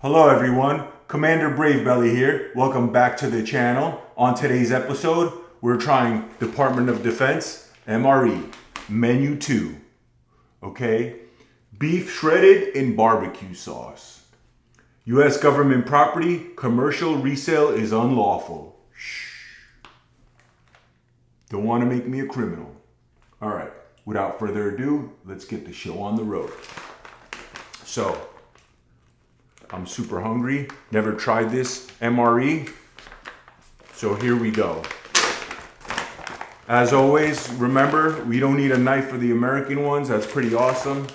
Hello everyone, Commander Bravebelly here. Welcome back to the channel. On today's episode, we're trying Department of Defense MRE Menu 2. Okay, beef shredded in barbecue sauce. U.S. government property, commercial resale is unlawful. Shh. Don't want to make me a criminal. All right, without further ado, let's get the show on the road. So, I'm super hungry, never tried this MRE, so here we go. As always, remember, we don't need a knife for the American ones. That's pretty awesome.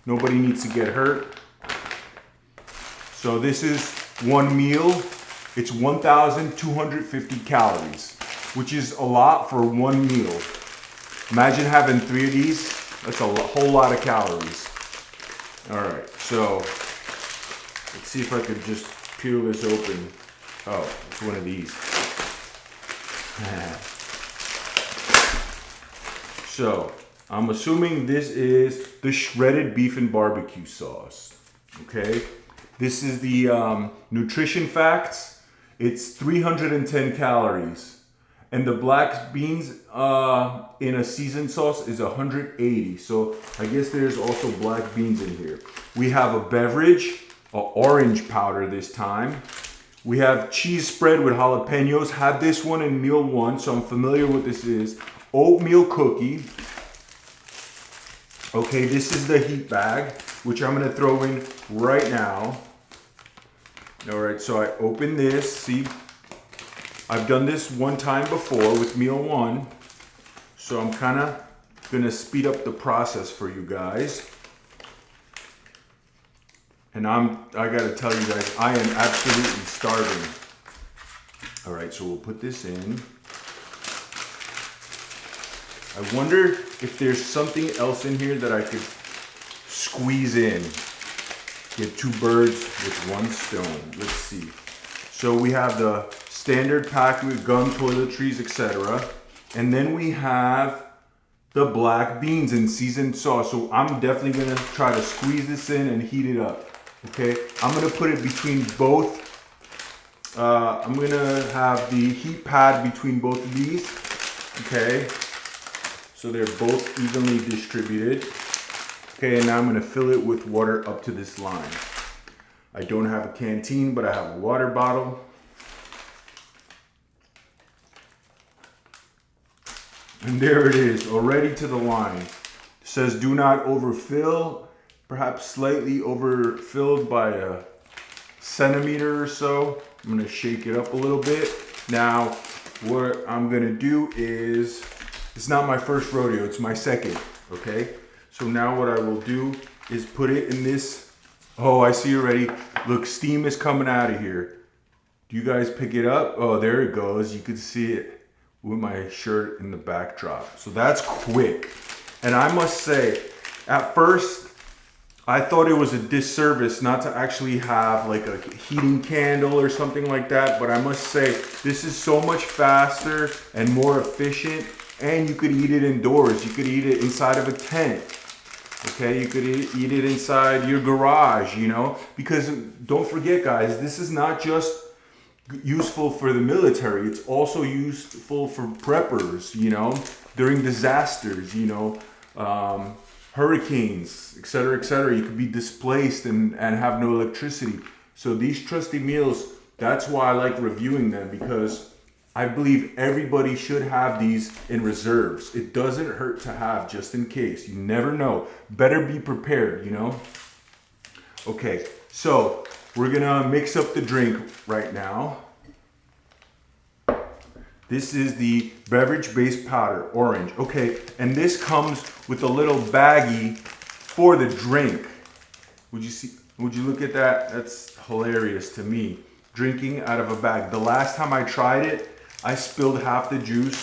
Nobody needs to get hurt. So this is one meal. It's 1,250 calories, which is a lot for one meal. Imagine having 3 of these. That's a whole lot of calories. All right, so let's see if I could just peel this open. Oh, it's one of these. So, I'm assuming this is the shredded beef and barbecue sauce. Okay? This is the nutrition facts. It's 310 calories. And the black beans in a seasoned sauce is 180. So, I guess there's also black beans in here. We have a beverage. Orange powder this time. We have cheese spread with jalapenos. Had this one in meal 1, so I'm familiar with this is. Oatmeal cookie. Okay, this is the heat bag, which I'm gonna throw in right now. All right, so I open this. See, I've done this one time before with meal 1, so I'm kind of gonna speed up the process for you guys. And I gotta tell you guys, I am absolutely starving. All right, so we'll put this in. I wonder if there's something else in here that I could squeeze in. Get 2 birds with 1 stone. Let's see. So we have the standard pack with gum, toiletries, etc. And then we have the black beans and seasoned sauce. So I'm definitely gonna try to squeeze this in and heat it up. Okay, I'm gonna put it between both. I'm gonna have the heat pad between both of these. Okay, so they're both evenly distributed. Okay, and now I'm gonna fill it with water up to this line. I don't have a canteen, but I have a water bottle. And there it is, already to the line. It says do not overfill. Perhaps slightly overfilled by a centimeter or so. I'm gonna shake it up a little bit. Now, what I'm gonna do is, it's not my first rodeo, it's my second, okay? So now what I will do is put it in this, oh, I see already. Look, steam is coming out of here. Do you guys pick it up? Oh, there it goes. You can see it with my shirt in the backdrop. So that's quick. And I must say, at first, I thought it was a disservice not to actually have like a heating candle or something like that, but I must say this is so much faster and more efficient, and you could eat it indoors. You could eat it inside of a tent. Okay, you could eat it inside your garage, you know, because don't forget guys, this is not just useful for the military, it's also useful for preppers, you know, during disasters, you know, hurricanes, etc., etc. You could be displaced and have no electricity. So these trusty meals, that's why I like reviewing them, because I believe everybody should have these in reserves. It doesn't hurt to have just in case. You never know. Better be prepared, you know? Okay, so we're gonna mix up the drink right now. This is the beverage-based powder, orange. Okay, and this comes with a little baggie for the drink. Would you look at that? That's hilarious to me. Drinking out of a bag. The last time I tried it, I spilled half the juice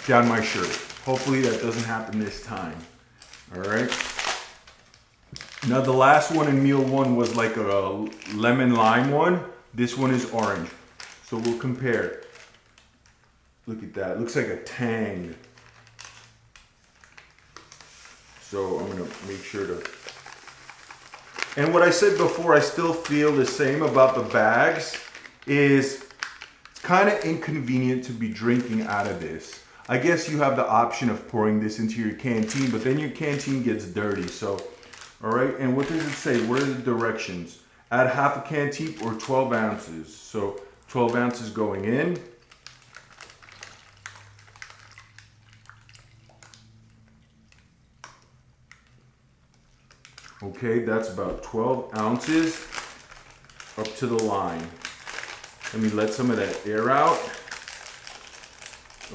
down my shirt. Hopefully that doesn't happen this time. All right. Now the last one in meal 1 was like a lemon lime one. This one is orange. So we'll compare. Look at that. It looks like a Tang. So I'm gonna make sure to And what I said before, I still feel the same about the bags, is it's kind of inconvenient to be drinking out of this. I guess you have the option of pouring this into your canteen, but then your canteen gets dirty. So, all right, and what does it say? What are the directions? Add half a canteen or 12 ounces. So 12 ounces going in. Okay, that's about 12 ounces up to the line. Let me let some of that air out.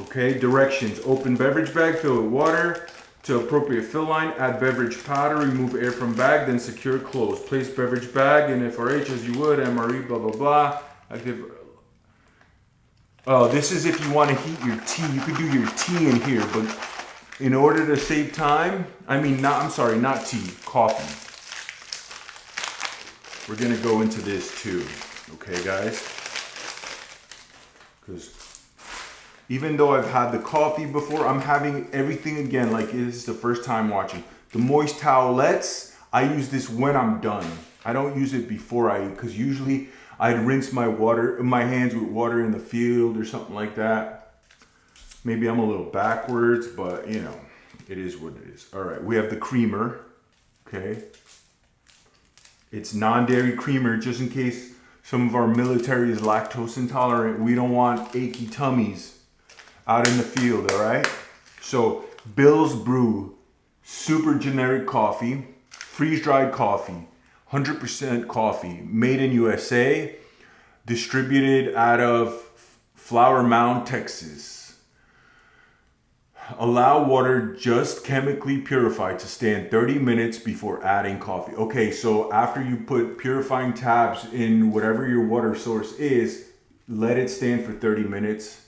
Okay, directions. Open beverage bag, fill with water to appropriate fill line. Add beverage powder, remove air from bag, then secure close. Place beverage bag in FRH as you would, MRE, blah, blah, blah. Oh, this is if you want to heat your tea. You could do your tea in here, but in order to save time, not tea, coffee. We're gonna go into this too, okay guys? Because even though I've had the coffee before, I'm having everything again like this is the first time watching. The moist towelettes, I use this when I'm done. I don't use it before I eat, because usually I'd rinse my hands with water in the field or something like that. Maybe I'm a little backwards, but you know, it is what it is. All right, we have the creamer, okay? It's non-dairy creamer, just in case some of our military is lactose intolerant. We don't want achy tummies out in the field, all right? So, Bill's Brew, super generic coffee, freeze-dried coffee, 100% coffee, made in USA, distributed out of Flower Mound, Texas. Allow water just chemically purified to stand 30 minutes before adding coffee. Okay, so after you put purifying tabs in whatever your water source is, let it stand for 30 minutes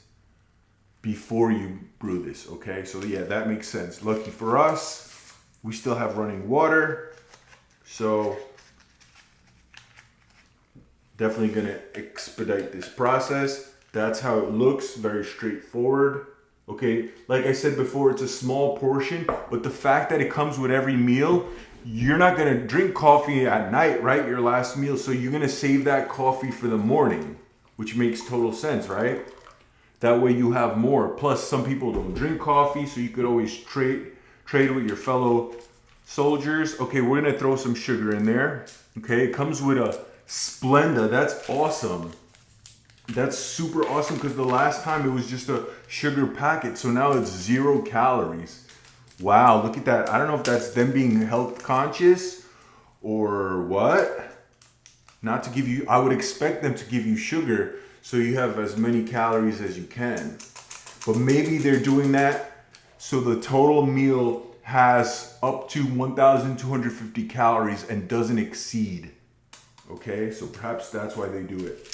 before you brew this, okay? So yeah, that makes sense. Lucky for us, we still have running water. So definitely gonna expedite this process. That's how it looks, very straightforward. Okay, like I said before, it's a small portion, but the fact that it comes with every meal, you're not gonna drink coffee at night, right? Your last meal, so you're gonna save that coffee for the morning, which makes total sense, right? That way you have more. Plus, some people don't drink coffee, so you could always trade with your fellow soldiers. Okay, we're gonna throw some sugar in there. Okay, it comes with a Splenda. That's awesome. That's super awesome, because the last time it was just a sugar packet, so now it's 0 calories. Wow, look at that. I don't know if that's them being health conscious or what. Not to give you, I would expect them to give you sugar so you have as many calories as you can. But maybe they're doing that so the total meal has up to 1,250 calories and doesn't exceed. Okay, so perhaps that's why they do it.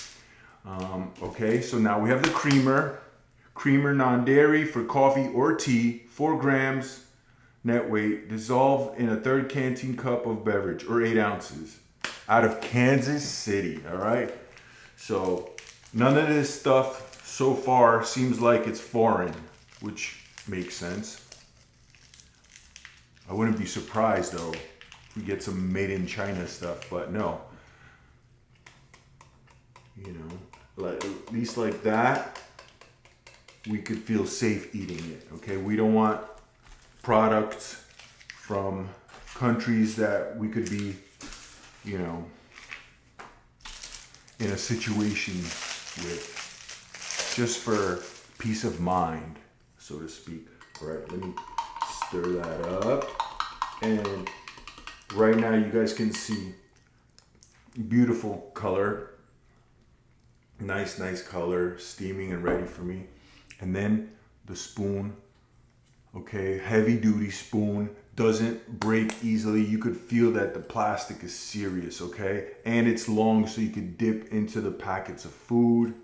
Okay, so now we have the creamer non-dairy for coffee or tea, 4 grams net weight, dissolve in a 1/3 canteen cup of beverage, or 8 ounces, out of Kansas City. All right, so none of this stuff so far seems like it's foreign, which makes sense. I wouldn't be surprised though if we get some made in China stuff, but no. You know, like, at least like that, we could feel safe eating it, okay? We don't want products from countries that we could be, you know, in a situation with, just for peace of mind, so to speak. All right, let me stir that up. And right now you guys can see beautiful color. Nice color, steaming and ready for me. And then the spoon, okay, heavy duty spoon, doesn't break easily. You could feel that the plastic is serious, okay? And it's long, so you could dip into the packets of food.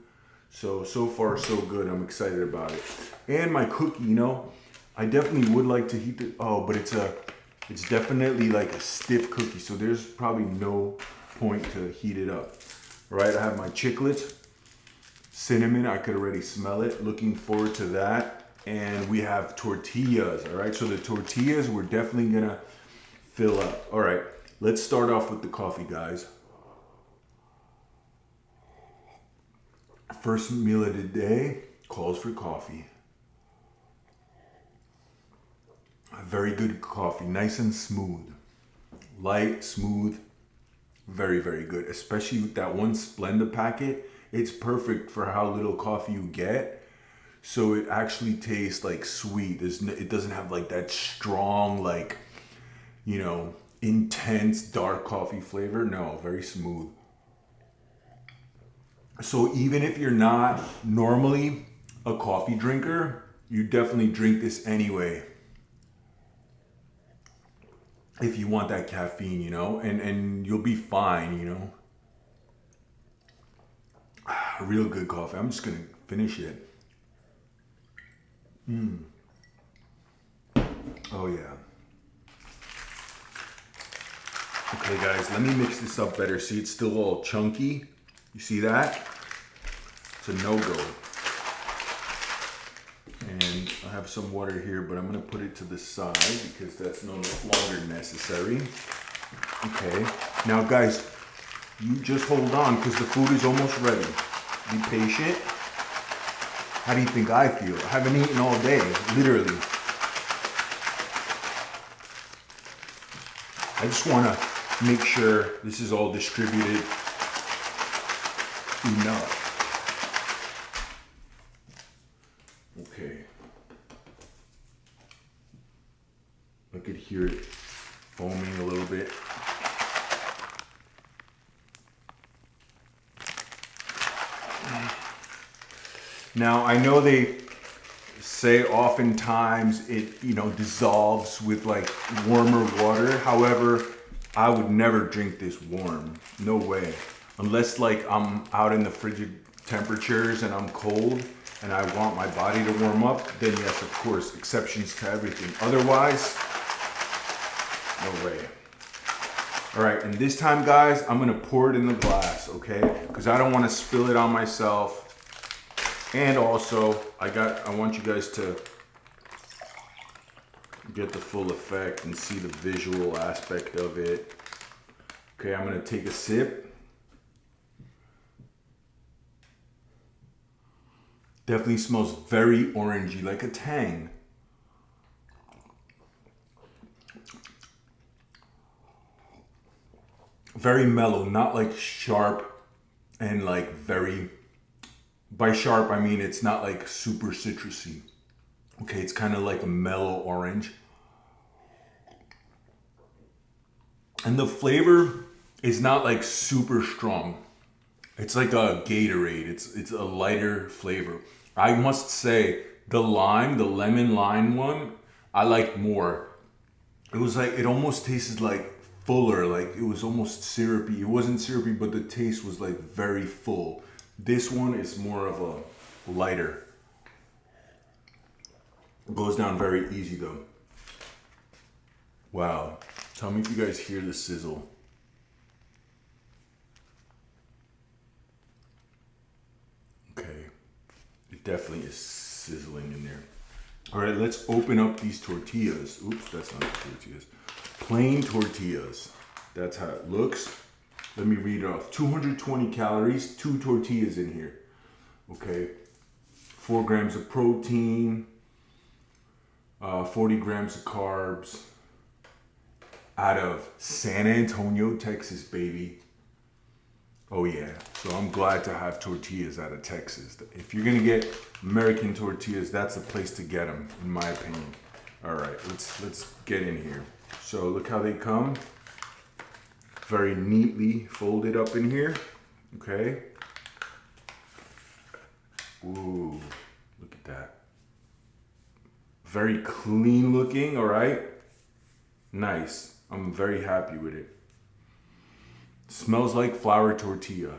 So far so good. I'm excited about it. And my cookie, you know, I definitely would like to heat it. Oh, but it's definitely like a stiff cookie, so there's probably no point to heat it up. All right, I have my chiclets. Cinnamon, I could already smell it. Looking forward to that. And we have tortillas, all right? So the tortillas, we're definitely gonna fill up. All right, Let's start off with the coffee, guys. First meal of the day calls for coffee. A very good coffee, nice and smooth. Light, smooth, very, very good. Especially with that one Splenda packet. It's perfect for how little coffee you get. So it actually tastes like sweet. It doesn't have like that strong, like, you know, intense dark coffee flavor. No, very smooth. So even if you're not normally a coffee drinker, you definitely drink this anyway. If you want that caffeine, you know, and you'll be fine, you know. Real good coffee. I'm just gonna finish it. Oh yeah. Okay guys, let me mix this up better. See, it's still all chunky. You see that? It's a no-go. And I have some water here, but I'm gonna put it to the side because that's no longer necessary. Okay, now guys, you just hold on because the food is almost ready. Be patient. How do you think I feel? I haven't eaten all day, literally. I just wanna make sure this is all distributed enough. Okay. I could hear it foaming a little bit. Now I know they say oftentimes it, you know, dissolves with like warmer water. However, I would never drink this warm. No way. Unless like I'm out in the frigid temperatures and I'm cold and I want my body to warm up, then yes, of course, exceptions to everything. Otherwise, no way. All right, and this time, guys, I'm gonna pour it in the glass, okay? Because I don't wanna spill it on myself. And also, I want you guys to get the full effect and see the visual aspect of it. Okay, I'm gonna take a sip. Definitely smells very orangey, like a tang. Very mellow, not like sharp and like very, by sharp I mean it's not like super citrusy. Okay, it's kind of like a mellow orange. And the flavor is not like super strong. It's like a Gatorade. It's a lighter flavor. I must say the lemon lime one, I like more. It was like, it almost tasted like fuller, like it was almost syrupy. It wasn't syrupy, but the taste was like very full. This one is more of a lighter. It goes down very easy though. Wow. Tell me if you guys hear the sizzle. Okay. It definitely is sizzling in there. All right, let's open up these tortillas. Oops, that's not tortillas. Plain tortillas. That's how it looks. Let me read it off. 220 calories, 2 tortillas in here. Okay. 4 grams of protein, 40 grams of carbs. Out of San Antonio, Texas, baby. Oh yeah, so I'm glad to have tortillas out of Texas. If you're gonna get American tortillas, that's the place to get them, in my opinion. All right, let's get in here. So look how they come. Very neatly folded up in here, okay? Ooh, look at that. Very clean looking, all right? Nice, I'm very happy with it. Smells like flour tortilla.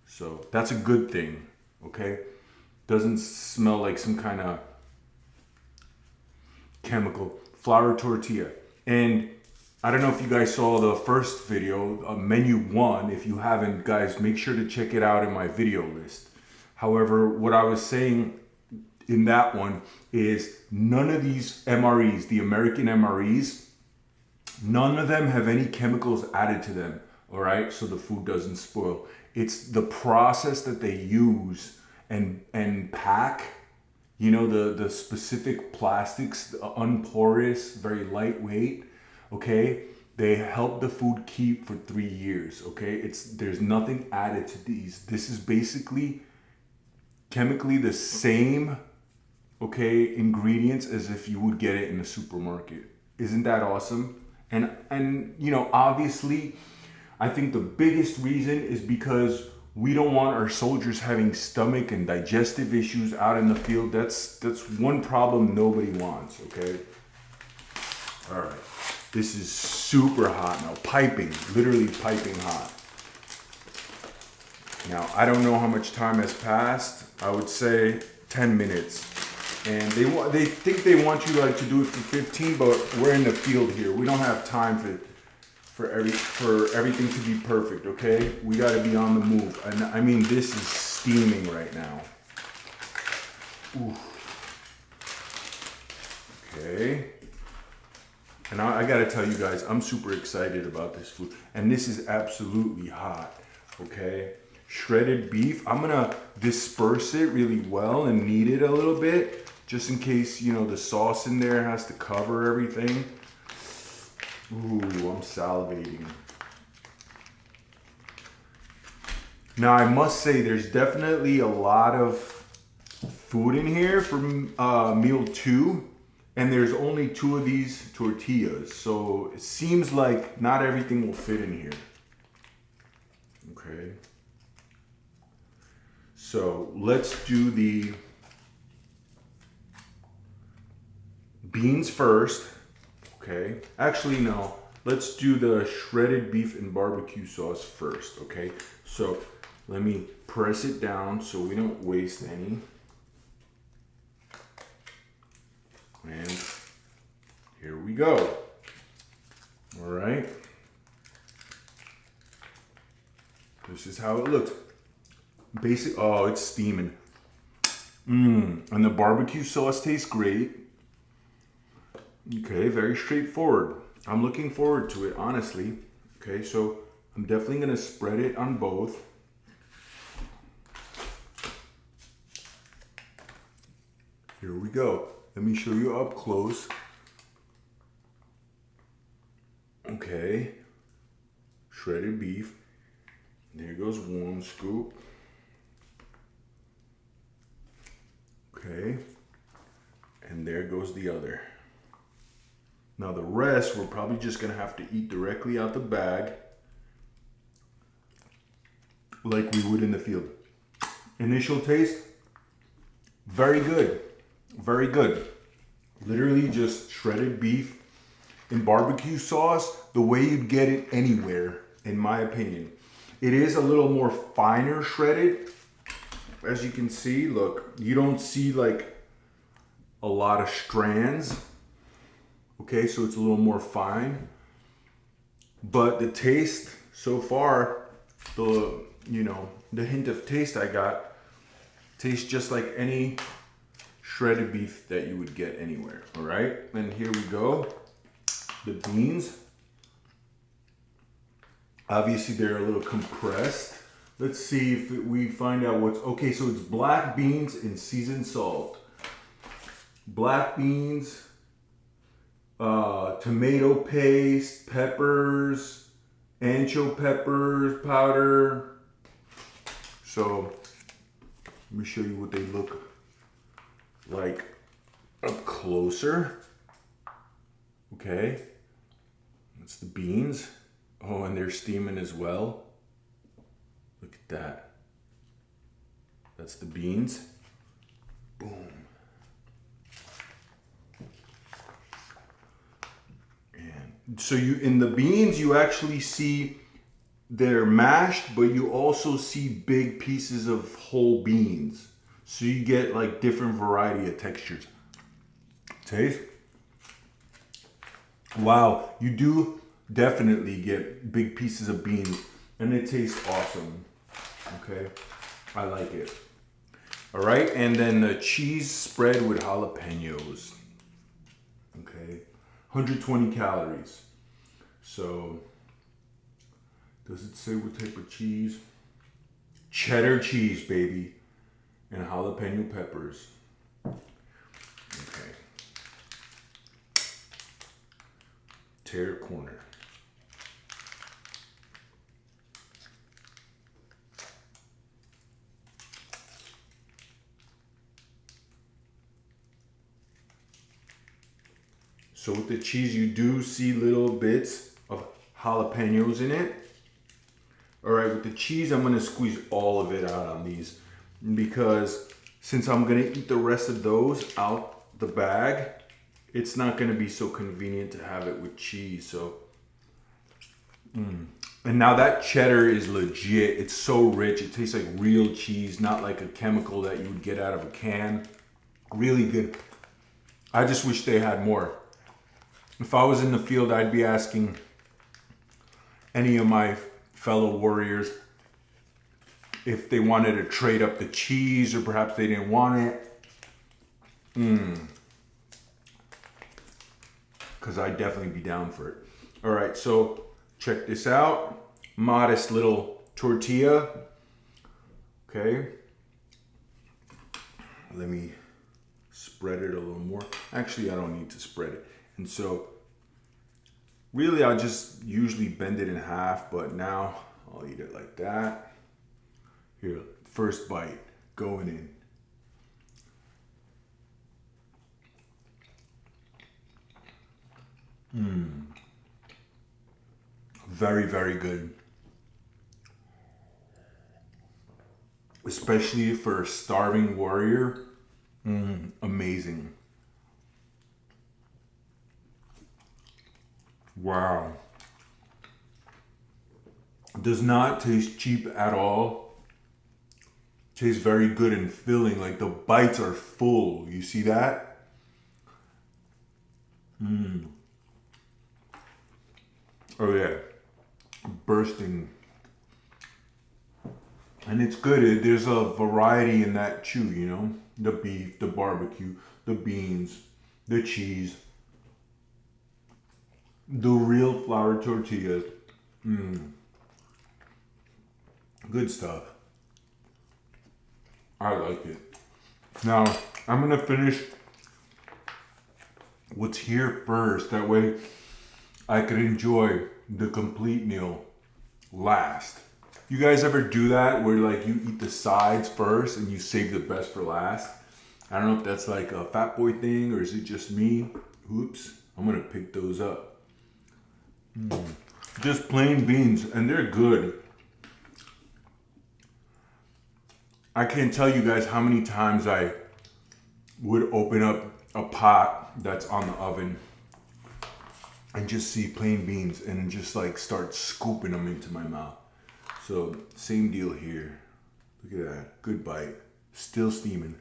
So that's a good thing, okay? Doesn't smell like some kind of chemical. Flour tortilla. And I don't know if you guys saw the first video, menu 1. If you haven't, guys, make sure to check it out in my video list. However, what I was saying in that one is none of these MREs, the American MREs, None of them have any chemicals added to them, all right? So the food doesn't spoil. It's the process that they use and pack, you know, the specific plastics, unporous, very lightweight, okay? They help the food keep for 3 years, okay? There's nothing added to these. This is basically chemically the same, okay, ingredients as if you would get it in a supermarket. Isn't that awesome? And you know, obviously, I think the biggest reason is because we don't want our soldiers having stomach and digestive issues out in the field. That's one problem nobody wants, okay? All right. This is super hot now, piping, literally piping hot. Now, I don't know how much time has passed. I would say 10 minutes. And they think they want you like to do it for 15, but we're in the field here. We don't have time for everything to be perfect, okay? We got to be on the move. And I mean, this is steaming right now. Ooh. Okay. And I got to tell you guys, I'm super excited about this food. And this is absolutely hot, okay? Shredded beef. I'm going to disperse it really well and knead it a little bit, just in case, you know, the sauce in there has to cover everything. Ooh, I'm salivating. Now, I must say, there's definitely a lot of food in here for meal 2. And there's only 2 of these tortillas. So it seems like not everything will fit in here. Okay. So let's do the beans first. Okay. Actually, no. Let's do the shredded beef and barbecue sauce first. Okay. So let me press it down so we don't waste any. And here we go. All right. This is how it looks. Oh, it's steaming. And the barbecue sauce tastes great. Okay, very straightforward. I'm looking forward to it, honestly. Okay, so I'm definitely gonna spread it on both. Here we go. Let me show you up close. Okay. Shredded beef. There goes 1 scoop. Okay. And there goes the other. Now the rest we're probably just gonna have to eat directly out the bag, like we would in the field. Initial taste, very good. Very good. Literally just shredded beef in barbecue sauce, the way you'd get it anywhere, in my opinion. It is a little more finer shredded. As you can see, look, you don't see like a lot of strands. Okay, so it's a little more fine. But the taste so far, the hint of taste I got, tastes just like any shredded beef that you would get anywhere. All right, and here we go. The beans, obviously they're a little compressed. Let's see if we find out what's okay. So it's black beans and seasoned salt, black beans, tomato paste, peppers, ancho peppers powder. So let me show you what they look like up closer. Okay, that's the beans. Oh, and they're steaming as well. Look at that. That's the beans. Boom. And so in the beans, you actually see they're mashed, but you also see big pieces of whole beans. So you get like different variety of textures. Taste. Wow, you do definitely get big pieces of beans, and it tastes awesome. Okay, I like it. All right, and then the cheese spread with jalapenos. Okay, 120 calories. So, does it say what type of cheese? Cheddar cheese, baby. And jalapeno peppers. Okay. Tear corner. So with the cheese, you do see little bits of jalapenos in it. All right, with the cheese, I'm gonna squeeze all of it out on these because since I'm gonna eat the rest of those out the bag, it's not gonna be so convenient to have it with cheese, so. And now that cheddar is legit. It's so rich. It tastes like real cheese, not like a chemical that you would get out of a can. Really good. I just wish they had more. If I was in the field, I'd be asking any of my fellow warriors if they wanted to trade up the cheese or perhaps they didn't want it. Because I'd definitely be down for it. All right, so check this out. Modest little tortilla. Okay. Let me spread it a little more. Actually, I don't need to spread it. And so, really, I'll just usually bend it in half, but now I'll eat it like that. Here, first bite, going in. Very, very good. Especially for a starving warrior. Amazing. Wow. Does not taste cheap at all. Tastes very good and filling. Like the bites are full. You see that? Oh yeah. Bursting. And it's good. There's a variety in that chew, you know? The beef, the barbecue, the beans, the cheese. The real flour tortillas. Good stuff. I like it. Now, I'm gonna finish what's here first. That way I could enjoy the complete meal last. You guys ever do that where like you eat the sides first and you save the best for last? I don't know if that's like a fat boy thing or is it just me? Oops, I'm gonna pick those up. Just plain beans, and they're good. I can't tell you guys how many times I would open up a pot that's on the oven and just see plain beans and just like start scooping them into my mouth. So same deal here. Look at that, good bite, still steaming.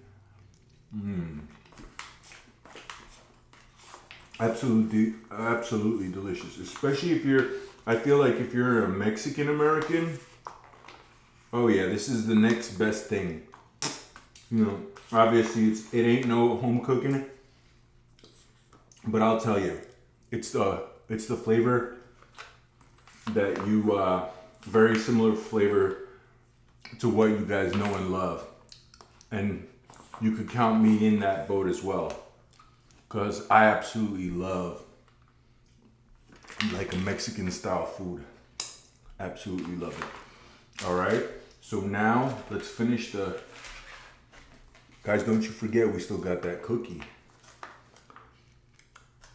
Absolutely delicious. Especially if you're, I feel like if you're a Mexican American, oh yeah, this is the next best thing. You know, obviously it ain't no home cooking, but I'll tell you, it's the flavor that you, very similar flavor to what you guys know and love. And you could count me in that boat as well. Because I absolutely love like a Mexican style food. Absolutely love it. All right, so now let's finish the, guys, don't you forget we still got that cookie.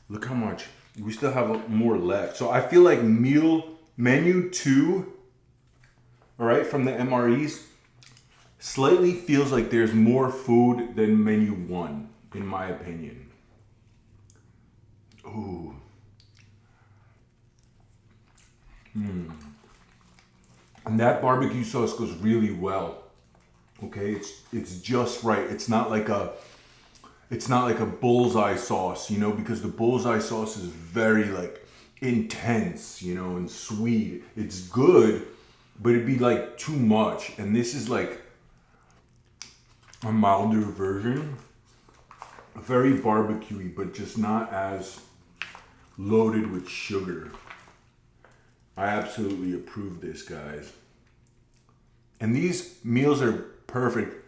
Look how much, we still have more left. So I feel like menu 2, all right, from the MREs, slightly feels like there's more food than menu 1, in my opinion. Ooh. And that barbecue sauce goes really well. Okay, it's just right. It's not like a bullseye sauce, you know, because the bullseye sauce is very like intense, you know, and sweet. It's good, but it'd be like too much. And this is like a milder version. Very barbecuey, but just not as loaded with sugar. I absolutely approve this, guys. And these meals are perfect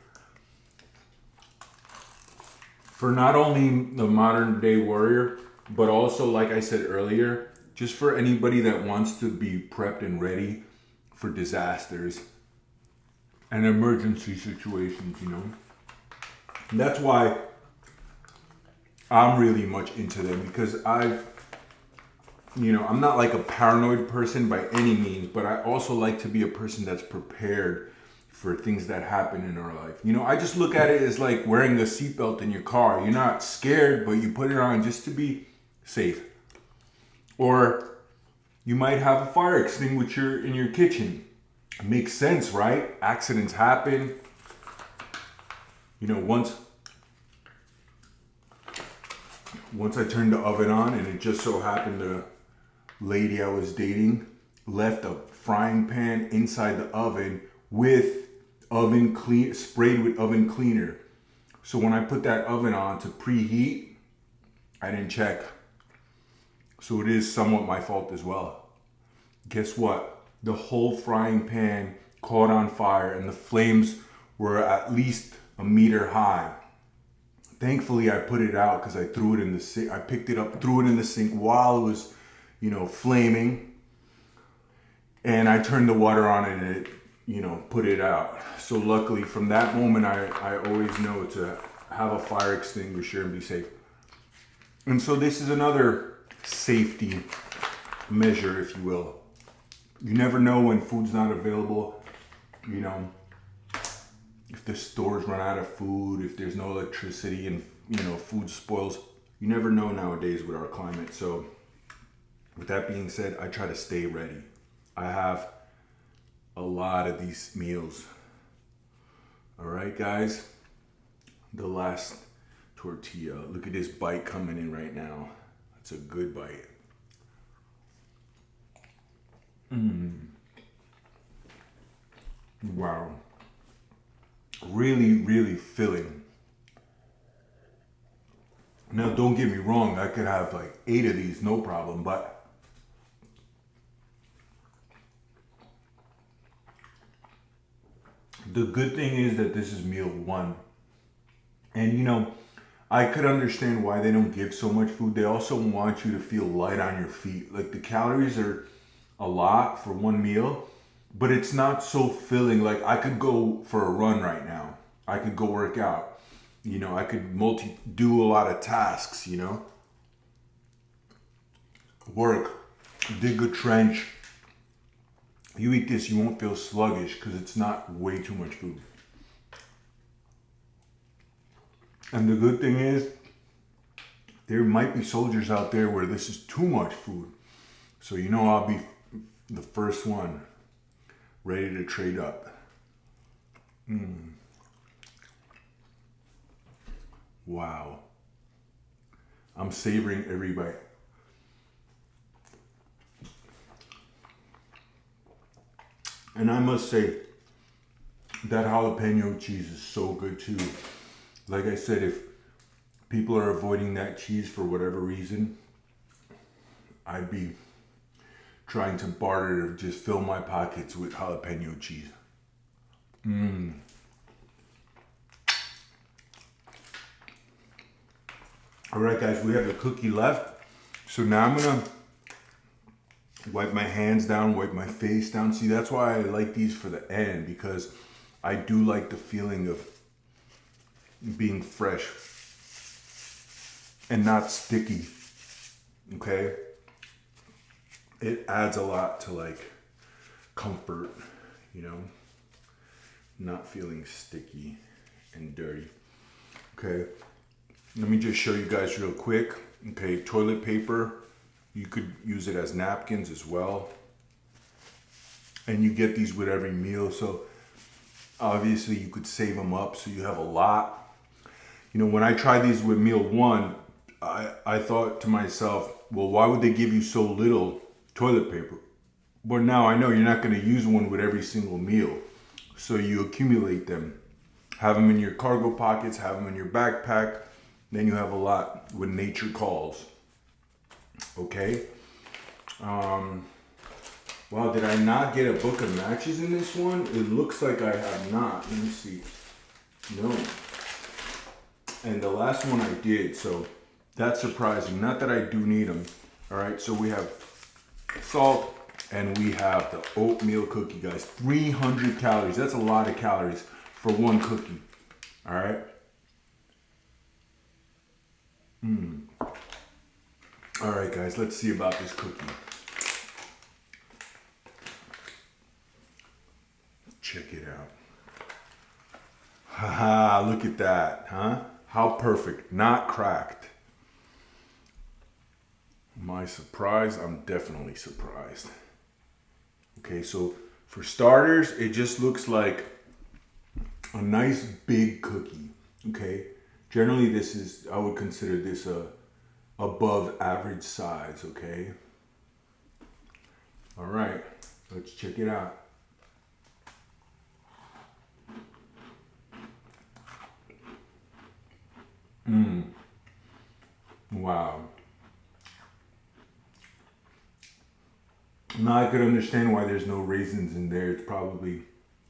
for not only the modern day warrior, but also, like I said earlier, just for anybody that wants to be prepped and ready for disasters and emergency situations, you know. And that's why I'm really much into them, because I'm not like a paranoid person by any means, but I also like to be a person that's prepared for things that happen in our life. I just look at it as like wearing a seatbelt in your car. You're not scared, but you put it on just to be safe. Or you might have a fire extinguisher in your kitchen. It makes sense, right? Accidents happen. Once I turned the oven on, and it just so happened the lady I was dating left a frying pan inside the oven with sprayed with oven cleaner. So when I put that oven on to preheat, I didn't check. So it is somewhat my fault as well. Guess what? The whole frying pan caught on fire, and the flames were at least a meter high. Thankfully, I put it out because I threw it in the sink. I picked it up, threw it in the sink while it was, flaming. And I turned the water on and it, put it out. So luckily, from that moment, I always know to have a fire extinguisher and be safe. And so this is another safety measure, if you will. You never know when food's not available, if the stores run out of food, if there's no electricity and, food spoils. You never know nowadays with our climate. So with that being said, I try to stay ready. I have a lot of these meals. All right, guys. The last tortilla. Look at this bite coming in right now. It's a good bite. Wow. Really, really filling. Now, don't get me wrong. I could have like 8 of these, no problem. But the good thing is that this is meal 1. And I could understand why they don't give so much food. They also want you to feel light on your feet. Like the calories are a lot for one meal, but it's not so filling. Like I could go for a run right now. I could go work out. I could do a lot of tasks, Work, dig a trench. You eat this, you won't feel sluggish because it's not way too much food. And the good thing is, there might be soldiers out there where this is too much food. So I'll be the first one ready to trade up. Wow. I'm savoring every bite. And I must say, that jalapeno cheese is so good too. Like I said, if people are avoiding that cheese for whatever reason, I'd be trying to barter to just fill my pockets with jalapeno cheese. All right, guys, we have the cookie left. So now I'm gonna wipe my hands down, wipe my face down. See, that's why I like these for the end, because I do like the feeling of being fresh and not sticky. Okay? It adds a lot to like comfort, not feeling sticky and dirty. Okay? Let me just show you guys real quick. Okay, toilet paper. You could use it as napkins as well. And you get these with every meal. So obviously you could save them up so you have a lot. When I tried these with meal 1, I thought to myself, well, why would they give you so little toilet paper? But now I know you're not going to use one with every single meal. So you accumulate them. Have them in your cargo pockets, have them in your backpack. Then you have a lot when nature calls. Okay? Wow, did I not get a book of matches in this one? It looks like I have not. Let me see. No. And the last one I did, so that's surprising. Not that I do need them. All right, so we have salt and we have the oatmeal cookie, guys. 300 calories. That's a lot of calories for one cookie. All right. All right, guys, let's see about this cookie. Check it out. Haha, look at that, huh? How perfect, not cracked. My surprise, I'm definitely surprised. Okay, so for starters, it just looks like a nice big cookie, okay? Generally, this is, I would consider this a above average size, okay? All right, let's check it out. Wow. Now I could understand why there's no raisins in there. It's probably,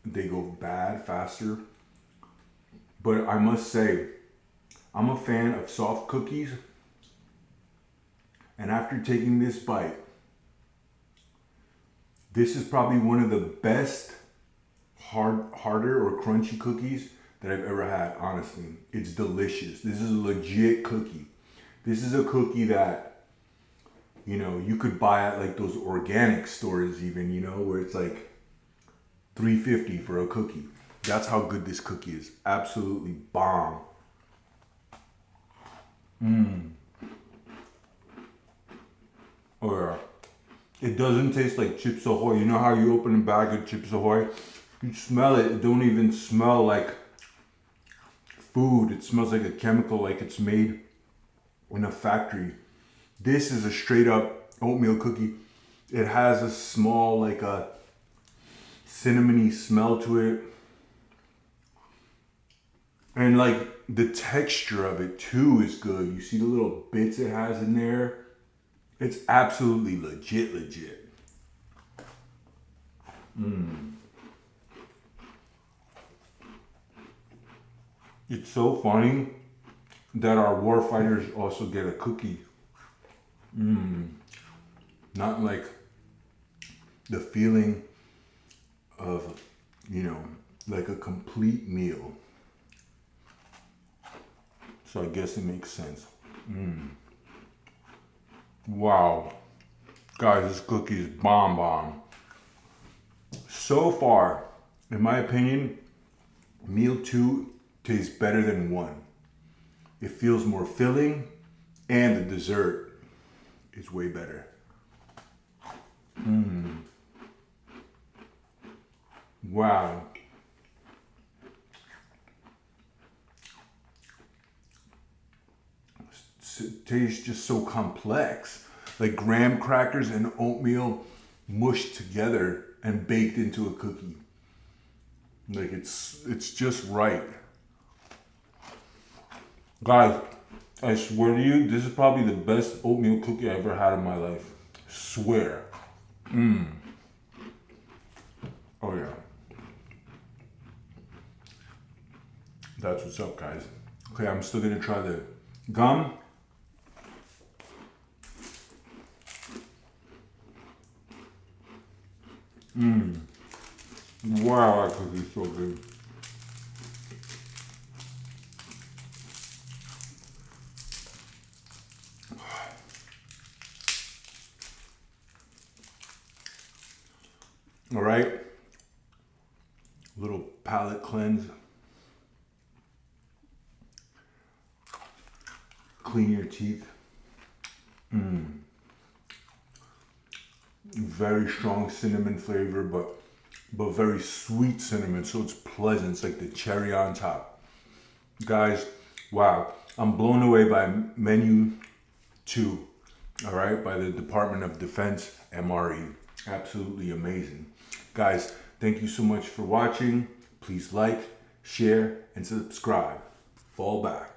they go bad faster. But I must say, I'm a fan of soft cookies. And after taking this bite, this is probably one of the best harder or crunchy cookies that I've ever had, honestly. It's delicious. This is a legit cookie. This is a cookie that, you know, you could buy at like those organic stores even, you know, where it's like $3.50 for a cookie. That's how good this cookie is. Absolutely bomb. Oh yeah. It doesn't taste like Chips Ahoy. You know how you open a bag of Chips Ahoy? You smell it. It don't even smell like food. It smells like a chemical, like it's made in a factory. This is a straight up oatmeal cookie. It has a small, like a cinnamony smell to it. And like the texture of it too is good. You see the little bits it has in there? It's absolutely legit. It's so funny that our war fighters also get a cookie. Not like the feeling of, you know, like a complete meal. So I guess it makes sense. Wow. Guys, this cookie is bomb. So far, in my opinion, meal 2 tastes better than 1. It feels more filling and the dessert is way better. Wow. It tastes just so complex. Like graham crackers and oatmeal mushed together and baked into a cookie. Like it's just right. Guys, I swear to you, this is probably the best oatmeal cookie I ever had in my life. Swear. Oh yeah. That's what's up, guys. Okay, I'm still gonna try the gum. Wow, that cookie's so good. All right, little palate cleanse. Clean your teeth. Very strong cinnamon flavor, but very sweet cinnamon, so it's pleasant. It's like the cherry on top. Guys, wow, I'm blown away by Menu 2, all right, by the Department of Defense, MRE. Absolutely amazing. Guys, thank you so much for watching. Please like, share, and subscribe. Fall back.